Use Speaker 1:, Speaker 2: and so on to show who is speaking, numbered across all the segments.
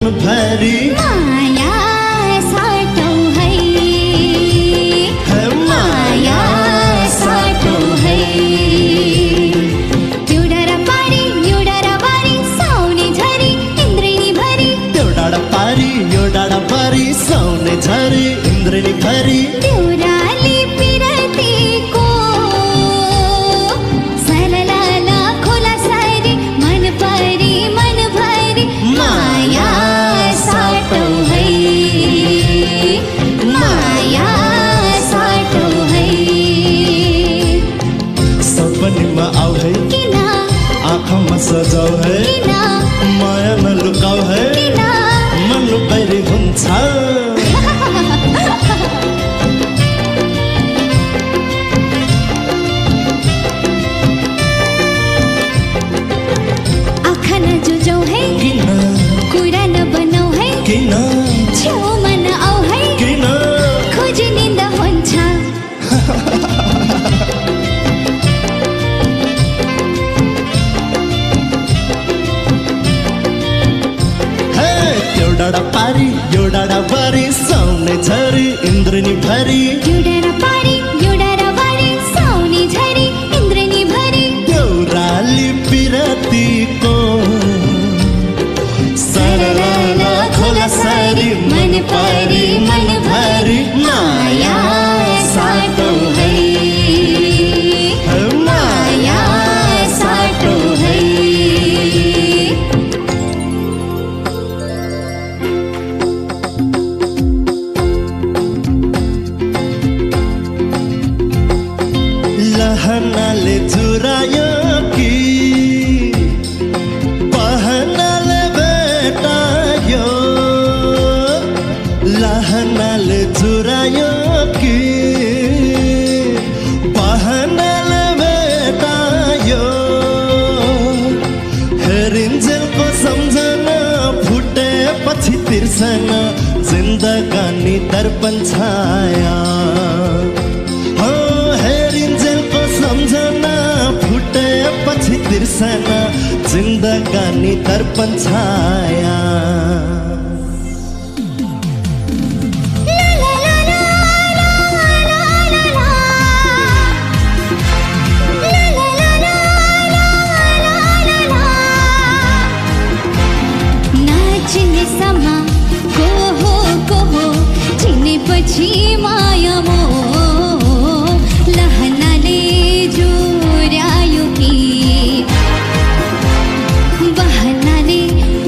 Speaker 1: भरी
Speaker 2: माया साटौ है माया साटौ है एउटा र पारी साउने झरी इन्द्रिणी भरी
Speaker 1: एउटा र पारी साउने झरी इन्द्रिणी भरी
Speaker 2: देउराली पिरतीको सललाला खोला सारी मन भरी माया साटौ है माया साटौ है
Speaker 1: सपनीमा आऊ है
Speaker 2: किन
Speaker 1: आँखामा सजाऊ है
Speaker 2: किन
Speaker 1: माया नलुकाऊ है
Speaker 2: किन
Speaker 1: मन बैरी हुन्छ
Speaker 2: आँखा नजुझौ है
Speaker 1: किन
Speaker 2: कुरा नबनाऊ है
Speaker 1: किन
Speaker 2: छेउमा नआऊ है
Speaker 1: किन
Speaker 2: खोजी निन्दा हुन्छ
Speaker 1: हे एउटा र पारी साउने झरी इन्द्रिणी भरी
Speaker 2: एउटा र पारी साउने झरी इन्द्रिणी भरी
Speaker 1: देउराली पिरतीको सरलाला खोला सारी मन भरी माया
Speaker 2: साटौ है माया साटौ है
Speaker 1: लहनाले जुरायो कि बहनाले भेटायो लहनाले जुरायो कि बहनाले भेटायो हेरिन्जेलको सम्झना फुटेपछि तिर्सना जिन्दगानी दर्पण छाया हेरिन्जेलको सम्झना फुटेपछि तिर्सना जिन्दगानी दर्पण छाया
Speaker 2: नाचिने समा को हो चिनेपछि माया मो लहनाले जुर्यायो कि बहनाले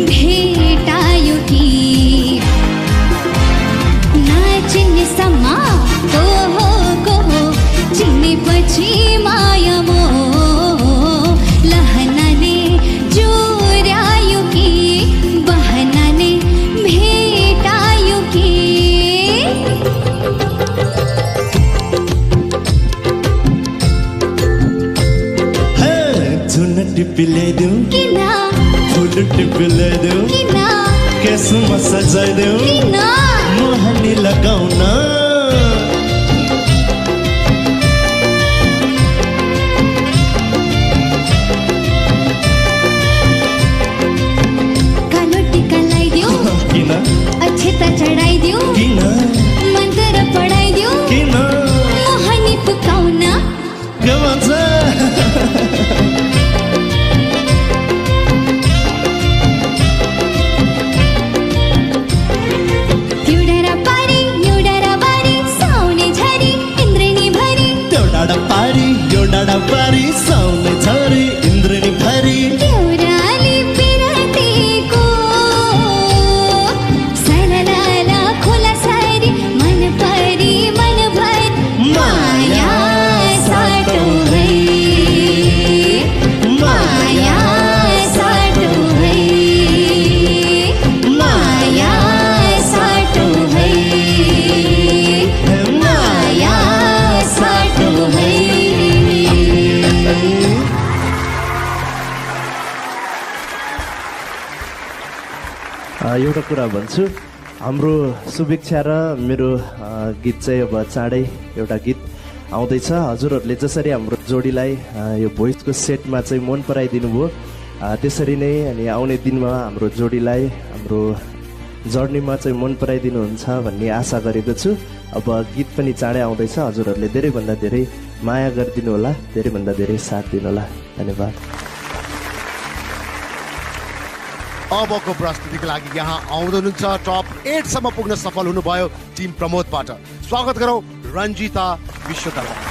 Speaker 2: भेटायो कि नाचिने समा को हो चिनेपछि माया मो लहनाले जुर्यायो कि बहनाले भेटायो कि
Speaker 1: हे झुन टिपी ल्याइदेऊ
Speaker 2: किन
Speaker 1: फुल टिपी ल्याइदेऊ
Speaker 2: किन
Speaker 1: केसमा सजाइदेऊ
Speaker 2: किन
Speaker 1: मोहनी लगाउन
Speaker 2: कालो टिका लगाइदेऊ
Speaker 1: किन
Speaker 2: अक्षता चढाइदेऊ
Speaker 1: किन
Speaker 2: मन्त्र पढाइदेऊ
Speaker 1: किन
Speaker 2: मोहनी पुकाउन
Speaker 1: के भन्छ
Speaker 2: एउटा र पारी साउने झरी इन्द्रिणी भरी
Speaker 1: एउटा र पारी साउने झरी इन्द्रिणी भरी
Speaker 2: देउराली पिरतीको सललाला खोला सारी मन भरी माया साटौ है माया साटौ है माया साटौ है माया साटौ है
Speaker 1: एउटा कुरा भन्छु हाम्रो शुभेच्छा र मेरो गीत चाहिँ अब चाँडै एउटा गीत आउँदैछ। हजुरहरूले जसरी हाम्रो जोडीलाई यो भोइसको सेटमा चाहिँ मन पराइदिनु भयो त्यसरी नै अनि आउने दिनमा हाम्रो जोडीलाई हाम्रो जर्नीमा चाहिँ मन पराइदिनुहुन्छ भन्ने आशा गरेको छु। अब गीत पनि चाँडै आउँदैछ, हजुरहरूले धेरैभन्दा धेरै माया गरिदिनु होला, धेरैभन्दा धेरै साथ दिनु होला। धन्यवाद।
Speaker 3: अबको प्रस्तुतिको लागि यहाँ आउँदै हुनुहुन्छ टप 8 सम्म पुग्न सफल हुनुभयो टिम प्रमोदबाट। स्वागत गरौँ रञ्जिता विश्वकर्मा।